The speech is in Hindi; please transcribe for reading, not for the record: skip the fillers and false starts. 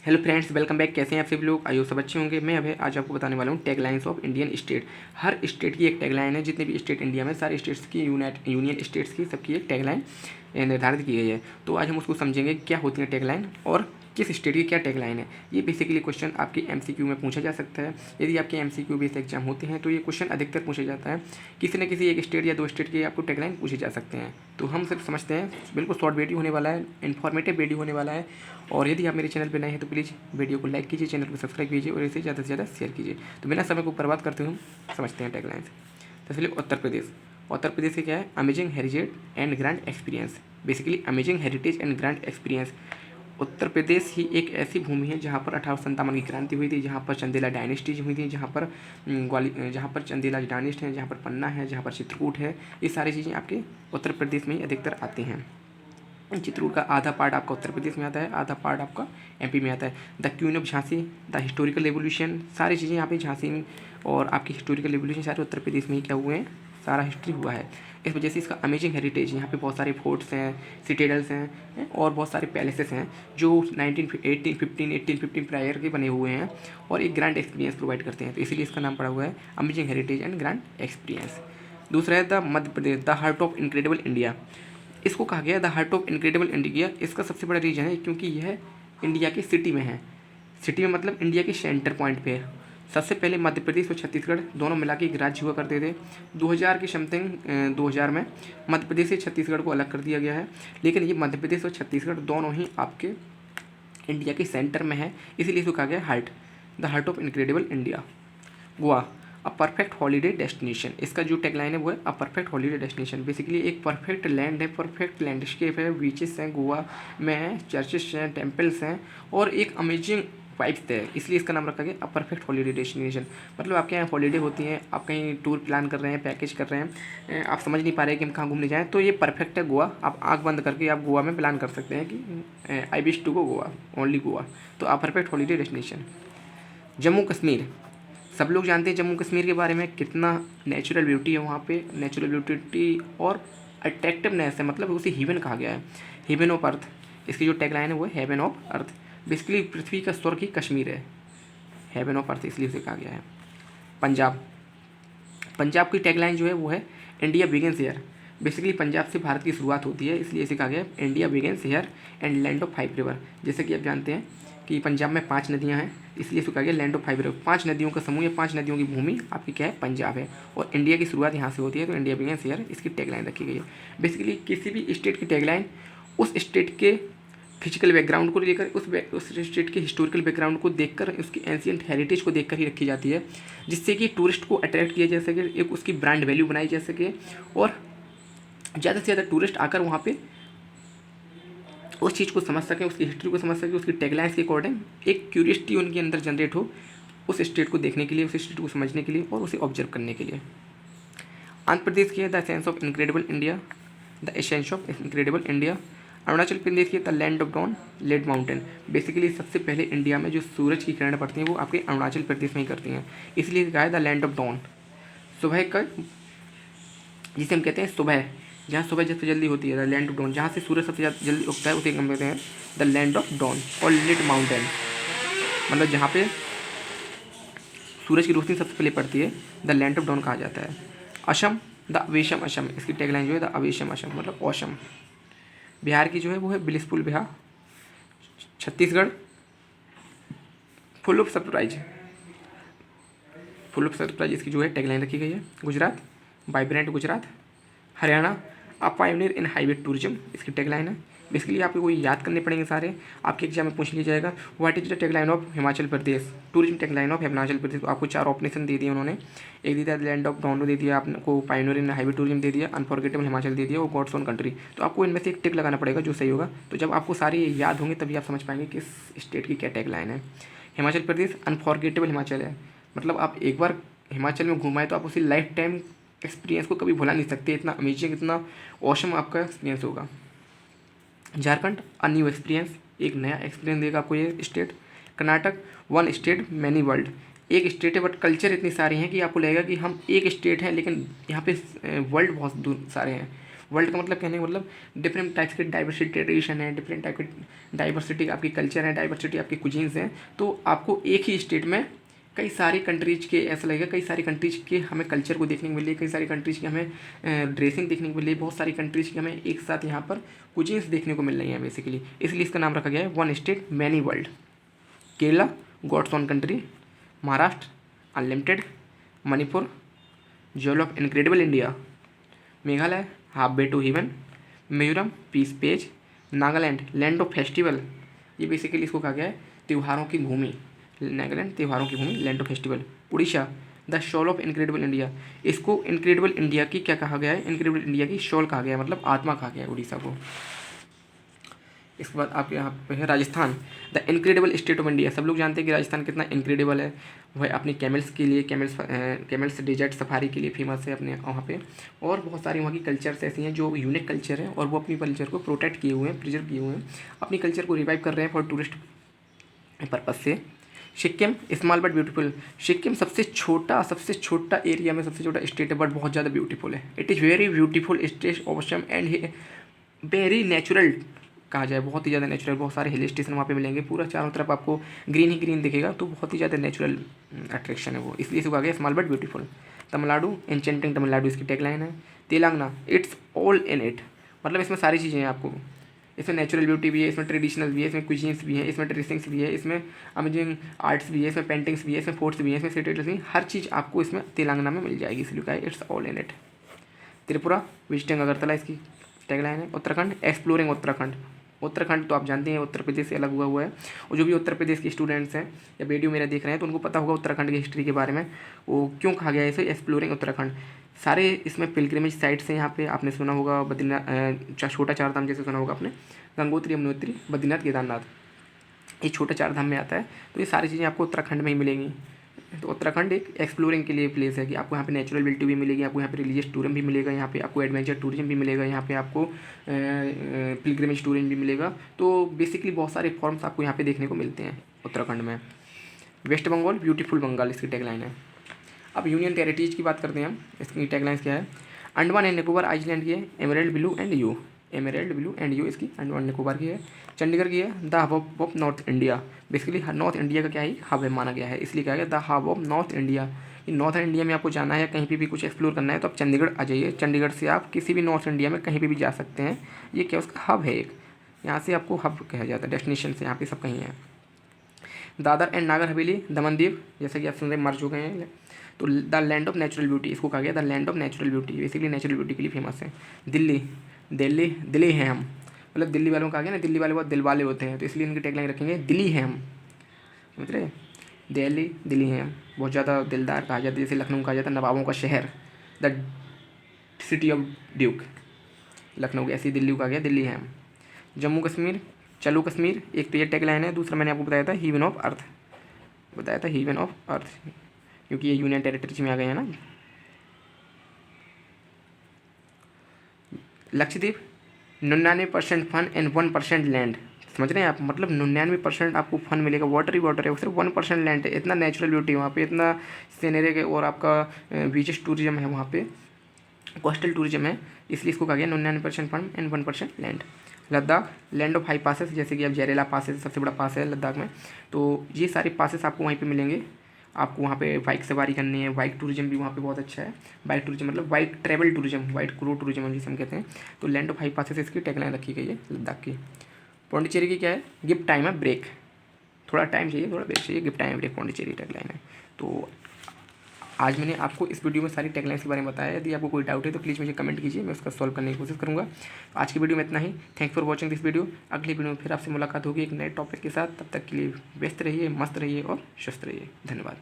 Hello friends, welcome back. कैसे हैं आप सभी लोग? आइए सब अच्छे होंगे। मैं अभी आज आपको बताने वाला हूँ taglines of Indian state. Her state की एक टैगलाइन है। जितने भी स्टेट इंडिया में, सारे स्टेट्स की, यूनियन स्टेट्स की सबकी एक टैगलाइन निर्धारित की गई है। तो आज हम उसको समझेंगे क्या होती है टैगलाइन और किस स्टेट की क्या टैगलाइन है। ये बेसिकली क्वेश्चन आपके एमसीक्यू में पूछा जा सकता है। यदि आपके एमसीक्यू बेस्ड एग्जाम होते हैं तो ये क्वेश्चन अधिकतर पूछा जाता है। किसी न किसी एक स्टेट या दो स्टेट के आपको टैगलाइन पूछे जा सकते हैं। तो हम सिर्फ समझते हैं। बिल्कुल शॉर्ट वीडियो होने वाला है, इन्फॉर्मेटिव वीडियो होने वाला है। और यदि आप मेरे चैनल पर नए हैं तो प्लीज़ वीडियो को लाइक कीजिए, चैनल को सब्सक्राइब कीजिए और इसे ज़्यादा से ज़्यादा शेयर कीजिए। तो बिना समय को बर्बाद करते हुए हम समझते हैं टैगलाइंस। तो चलिए, उत्तर प्रदेश। उत्तर प्रदेश से क्या है? Amazing heritage and grand experience. Basically amazing heritage and grand experience. Uttar Pradesh ही एक ऐसी भूमि है जहाँ पर 1857 की क्रांति हुई थी, जहाँ पर चंदेला डायनेस्टी हुई थी, जहाँ पर चंदेला डायनेस्ट है, जहाँ पर पन्ना है, जहाँ पर चित्रकूट है। ये सारी चीज़ें आपके उत्तर प्रदेश में ही अधिकतर आती हैं। चित्रकूट का आधा पार्ट आपका उत्तर प्रदेश में आता है, आधा पार्ट आपका एमपी में आता है। The queen of Jhansi, the historical revolution, सारी चीज़ें यहाँ पे झांसी में, और आपकी हिस्टोरिकल रेवोल्यूशन सारे उत्तर प्रदेश में ही क्या हुए हैं, सारा हिस्ट्री हुआ है। इस वजह से इसका अमेजिंग हेरिटेज, यहाँ पे बहुत सारे फोर्ट्स हैं, सिटेडल्स हैं और बहुत सारे पैलेसेस हैं जो 1815 प्रायर के बने हुए हैं और एक ग्रैंड एक्सपीरियंस प्रोवाइड करते हैं। तो इसीलिए इसका नाम पड़ा हुआ है amazing heritage and grand experience. दूसरा है the Madhya Pradesh, the heart of incredible India. इसको कहा गया the heart of incredible India. इसका सबसे बड़ा रीज़न है क्योंकि यह इंडिया की सिटी में है। सिटी में मतलब इंडिया के सेंटर पॉइंट पे है। सबसे पहले मध्य प्रदेश और छत्तीसगढ़ दोनों मिला के एक राज्य हुआ करते थे। 2000 के समथिंग 2000 में मध्य प्रदेश से छत्तीसगढ़ को अलग कर दिया गया है। लेकिन ये मध्य प्रदेश और छत्तीसगढ़ दोनों ही आपके इंडिया के सेंटर में है, इसीलिए इसको कहा गया heart, the heart of incredible India. Goa, a perfect holiday destination. इसका जो टैगलाइन है वो है अ परफेक्ट हॉलीडे डेस्टिनेशन। बेसिकली एक परफेक्ट लैंड है, परफेक्ट लैंडस्केप है, बीचेस हैं गोवा में, चर्चेस हैं, टेम्पल्स हैं और एक अमेजिंग वाइब्स है, इसलिए इसका नाम रखा गया अ परफेक्ट हॉलीडे डेस्टिनेशन। मतलब आपके यहाँ हॉलीडे होती है, आप कहीं टूर प्लान कर रहे हैं, पैकेज कर रहे हैं, आप समझ नहीं पा रहे हैं कि हम कहाँ घूमने जाएँ, तो ये परफेक्ट है गोवा। आप आँख बंद करके आप गोवा में प्लान कर सकते हैं कि I wish to go Goa, only Goa. तो a perfect holiday destination. Jammu Kashmir, सब लोग जानते हैं जम्मू कश्मीर के बारे में, कितना नेचुरल ब्यूटी है वहाँ पे, नेचुरल ब्यूटी और अट्रैक्टिवनेस है, मतलब उसे हेवन कहा गया है, हेवन ऑफ अर्थ। इसकी जो टैगलाइन है वो है हेवन ऑफ अर्थ। बेसिकली पृथ्वी का स्वर्ग ही कश्मीर है, हेवन ऑफ अर्थ इसलिए उसे कहा गया है। पंजाब, पंजाब की टैगलाइन जो है वो है India begins here. Basically Punjab से भारत की शुरुआत होती है, इसलिए इसे कहा गया है India begins here and land of 5 river. जैसे कि आप जानते हैं कि पंजाब में 5 नदियां हैं, इसलिए इसको कहा गया लैंड ऑफ 5 रिवर। 5 नदियों का समूह या 5 नदियों की भूमि आपकी क्या है, पंजाब है, और इंडिया की शुरुआत यहाँ से होती है, तो इंडिया बिगिंस हियर इसकी टैगलाइन रखी गई है। बेसिकली किसी भी स्टेट की टैगलाइन उस स्टेट के फिजिकल बैकग्राउंड को लेकर, उस स्टेट के हिस्टोरिकल बैकग्राउंड को देखकर, उसकी एंशियंट हेरिटेज को देखकर ही रखी जाती है, जिससे कि टूरिस्ट को अट्रैक्ट किया जा सके, एक उसकी ब्रांड वैल्यू बनाई जा सके और ज़्यादा से ज़्यादा टूरिस्ट आकर वहाँ पे उस चीज़ को समझ सकें, उसकी हिस्ट्री को समझ सकें, उसकी टैगलाइंस के अकॉर्डिंग एक क्यूरियसिटी उनके अंदर जनरेट हो उस स्टेट को देखने के लिए, उस स्टेट को समझने के लिए और उसे ऑब्जर्व करने के लिए। आंध्र प्रदेश की है the essence of incredible India, the essence of incredible India. Arunachal Pradesh की the land of dawn, lit mountain. Basically सबसे पहले इंडिया में जो सूरज की किरणें पड़ती हैं वो आपके अरुणाचल प्रदेश में ही करती हैं, इसलिए कहा है द लैंड ऑफ डॉन। सुबह का, जिसे हम कहते हैं सुबह, जहाँ सुबह सबसे जल्दी होती है, द लैंड ऑफ डॉन, जहाँ से सूरज सबसे जल्दी उगता है उसे हम कहते हैं द लैंड ऑफ डॉन। और लिड माउंटेन, मतलब जहाँ पे सूरज की रोशनी सबसे पहले पड़ती है, द लैंड ऑफ डॉन कहा जाता है। असम, द अवेशम असम। इसकी टैगलाइन जो है द अवेशम असम, मतलब औसम। बिहार की जो है वो है blissful Bihar. Chhattisgarh, full of surprise, full of surprise इसकी जो है टैगलाइन रखी गई है। Gujarat, vibrant Gujarat. Haryana, a pioneer in highway tourism, इसकी टैगलाइन है। बेसिकली आपको कोई याद करने पड़ेंगे सारे, आपके एग्जाम में पूछ लिया जाएगा। What is the tagline of Himachal Pradesh, tourism tagline of Himachal Pradesh. तो आपको 4 ऑप्शन दे दिए उन्होंने, एक दे दिया लैंड ऑफ डॉन दे दिया, आपको पायोनियर इन हाईवे टूरिज्म दे दिया, अनफॉरगेटेबल हिमाचल दे दिया और गॉड्स ओन कंट्री। तो आपको इनमें से एक टिक लगाना पड़ेगा जो सही होगा। तो जब आपको सारे याद होंगे तभी आप समझ पाएंगे किस स्टेट की क्या टैगलाइन है। हिमाचल प्रदेश अनफॉरगेटेबल हिमाचल है, मतलब आप एक बार हिमाचल में घुमाए तो आप उसी लाइफ टाइम एक्सपीरियंस को कभी भुला नहीं सकते, इतना अमेजिंग, इतना ऑसम आपका एक्सपीरियंस होगा। झारखंड, अ न्यू एक्सपीरियंस, एक नया एक्सपीरियंस देगा आपको ये state. Karnataka, one state many world, एक स्टेट है बट कल्चर इतनी सारी हैं कि आपको लगेगा कि हम एक स्टेट हैं लेकिन यहाँ पे वर्ल्ड बहुत दूर सारे हैं। वर्ल्ड का मतलब कहने का मतलब डिफरेंट टाइप्स के डाइवर्सिटी ट्रेडिशन है, डिफरेंट टाइप के डाइवर्सिटी आपकी कल्चर है, डाइवर्सिटी आपकी कुजीन्स हैं। तो आपको एक ही स्टेट में कई सारी कंट्रीज के ऐसा लगेगा, कई सारी कंट्रीज के हमें कल्चर को देखने को मिले, कई सारी कंट्रीज की हमें ड्रेसिंग देखने को मिली, बहुत सारी कंट्रीज की हमें एक साथ यहाँ पर कुजीन्स देखने को मिल रही हैं बेसिकली, इसलिए इसका नाम रखा गया है one state many world. Kerala God's own country, Maharashtra unlimited, Manipur jewel of incredible India, Meghalaya halfway to heaven, Mizoram peace page, Nagaland land of festival, ये बेसिकली इसको कहा गया है त्योहारों की भूमि, नागालैंड त्योहारों की भूमि land of festival. Orissa the soul of incredible India, इसको इनक्रेडिबल इंडिया की क्या कहा गया है, इनक्रेडिबल इंडिया की शॉल कहा गया है, मतलब आत्मा कहा गया है उड़ीसा को। इसके बाद आपके यहाँ पे है Rajasthan the incredible state of India. सब लोग जानते हैं कि राजस्थान कितना इनक्रेडिबल है, वह अपनी कैमल्स के लिए, कैमल्स डेजर्ट सफारी के लिए फेमस है अपने वहाँ पे, और बहुत सारी वहाँ की कल्चर्स ऐसी हैं जो यूनिक कल्चर है और वो अपनी कल्चर को प्रोटेक्ट किए हुए हैं, प्रिजर्व किए हुए हैं, अपनी कल्चर को रिवाइव कर रहे हैं फॉर टूरिस्ट पर्पज़ से। Sikkim small but beautiful, Sikkim सबसे छोटा एरिया में सबसे छोटा स्टेट है बट बहुत ज़्यादा ब्यूटीफुल है। It is very beautiful state awesome and very natural कहा जाए, बहुत ही ज़्यादा नेचुरल, बहुत सारे हिल स्टेशन वहाँ पे मिलेंगे, पूरा चारों तरफ आपको ग्रीन ही ग्रीन दिखेगा, तो बहुत ही ज़्यादा नेचुरल अट्रैक्शन है वो, इसलिए इसको कहा गया small but beautiful. Tamil Nadu enchanting Tamil Nadu इसकी टैगलाइन है। Telangana it's all in it, मतलब इसमें सारी चीज़ें हैं आपको, इसमें नेचुरल ब्यूटी भी है, इसमें ट्रेडिशनल भी है, इसमें कुजीन्स भी है, इसमें ड्रेसिंग्स भी है, इसमें अमेजिंग आर्ट्स भी है, इसमें पेंटिंग्स भी है, इसमें फोर्ट्स भी है, इसमें सिटी, हर चीज़ आपको इसमें तेलंगाना में मिल जाएगी, इसलिए कहा है it's all in it. Tripura visiting Agartala इसकी टैगलाइन है। उत्तराखंड एक्सप्लोरिंग उत्तराखंड, उत्तराखंड तो आप जानते हैं उत्तर प्रदेश से अलग हुआ है, और जो भी उत्तर प्रदेश के स्टूडेंट्स हैं या वीडियो मेरा देख रहे हैं तो उनको पता होगा उत्तराखंड की हिस्ट्री के बारे में, वो क्यों कहा गया है इसे एक्सप्लोरिंग उत्तराखंड। सारे इसमें पिलग्रिमेज साइट्स हैं यहाँ पे, आपने सुना होगा बद्रीनाथ, छोटा चार धाम जैसे सुना होगा आपने, गंगोत्री यमुनोत्री बद्रीनाथ केदारनाथ, ये छोटा चार धाम में आता है, तो ये सारी चीज़ें आपको उत्तराखंड में ही मिलेंगी। तो उत्तराखंड एक एक्सप्लोरिंग के लिए प्लेस है कि आपको यहाँ पे नेचुरल ब्यूटी भी मिलेगी, आपको यहाँ पे रिलीजियस टूरिज्म भी मिलेगा, यहाँ पे आपको एडवेंचर टूरिज्म भी मिलेगा, यहाँ पे आपको पिलग्रिमेज टूरिज्म भी मिलेगा। तो बेसिकली बहुत सारे फॉर्म्स आपको यहाँ पे देखने को मिलते हैं उत्तराखंड में। वेस्ट बंगाल ब्यूटीफुल बंगाल इसकी टैगलाइन है। अब यूनियन टेरिटरीज की बात करते हैं हम, इसकी टैगलाइंस क्या है। अंडमान एंड निकोबार आइलैंड की है emerald blue and you, emerald blue and you इसकी अंडमान निकोबार की है। चंडीगढ़ की है the hub of north India, basically north India का क्या है हब है माना गया है, इसलिए कहा गया the hub of north India. North India में आपको जाना है, कहीं पे भी कुछ एक्सप्लोर करना है तो आप चंडीगढ़ आ जाइए, चंडीगढ़ से आप किसी भी नॉर्थ इंडिया में कहीं पे भी जा सकते हैं, ये क्या उसका हब है एक, यहाँ से आपको हब कहा जाता है, डेस्टिनेशन से यहाँ पे सब कहीं है। दादर एंड नागर हवेली दमन दीव, जैसे कि आप सुन रहे मर चुके हैं, तो the land of natural beauty इसको कहा गया the land of natural beauty, basically natural beauty के लिए फेमस है। दिल्ली दिल्ली दिल्ली है हम, मतलब दिल्ली वालों का आ गया ना, दिल्ली वाले बहुत दिल वाले होते हैं, तो इसलिए इनकी टैगलाइन रखेंगे दिल्ली है हम, समझ रहे, दिल्ली दिल्ली है हम, बहुत ज़्यादा दिलदार कहा जाता है, जैसे लखनऊ कहा जाता है नवाबों का शहर, the city of Duke, Lucknow की ऐसी दिल्ली कहा गया दिल्ली है हम। जम्मू कश्मीर चलो कश्मीर, एक तो ये टैगलाइन है, दूसरा मैंने आपको बताया था हीवन ऑफ अर्थ, बताया था हीवन ऑफ अर्थ, क्योंकि ये यूनियन टेरिटरीज में आ गए हैं ना। लक्षद्वीप 99% फन एंड 1% लैंड, समझ रहे हैं आप, मतलब 99% आपको फन मिलेगा, वाटर ही वाटर है, सिर्फ 1% लैंड है, इतना नेचुरल ब्यूटी है वहाँ पे, इतना सीनरी है, और आपका बीचेस टूरिज्म है वहाँ पे, कोस्टल टूरिज्म है, इसलिए इसको कहा गया 99% fun and 1% land. Ladakh land of high passes, जैसे कि अब जयरेला पासेस सबसे बड़ा पास है लद्दाख में, तो ये सारे पासेस आपको वहीं पे मिलेंगे। आपको वहाँ पे बाइक सवारी करनी है, बाइक टूरिज्म भी वहाँ पे बहुत अच्छा है, बाइक टूरिज्म मतलब bike travel tourism, bike crew tourism जिसे हम कहते हैं, तो लैंड ऑफ हाई पासेस इसकी टैगलाइन रखी गई है लद्दाख की। पौंडीचेरी की क्या है, गिव टाइम है ब्रेक, थोड़ा टाइम चाहिए, थोड़ा ब्रेक चाहिए, गिव टाइम है ब्रेक, पौंडीचेरी टैगलाइन है। तो आज मैंने आपको इस वीडियो में सारी टैगलाइंस के बारे में बताया, यदि आपको कोई डाउट है तो प्लीज़ मुझे कमेंट कीजिए, मैं उसका सॉल्व करने की कोशिश करूँगा। आज की वीडियो में इतना ही, thanks for watching this video. अगली वीडियो में फिर आपसे मुलाकात होगी एक नए टॉपिक के साथ, तब तक के लिए व्यस्त रहिए, मस्त रहिए और स्वस्थ रहिए, धन्यवाद।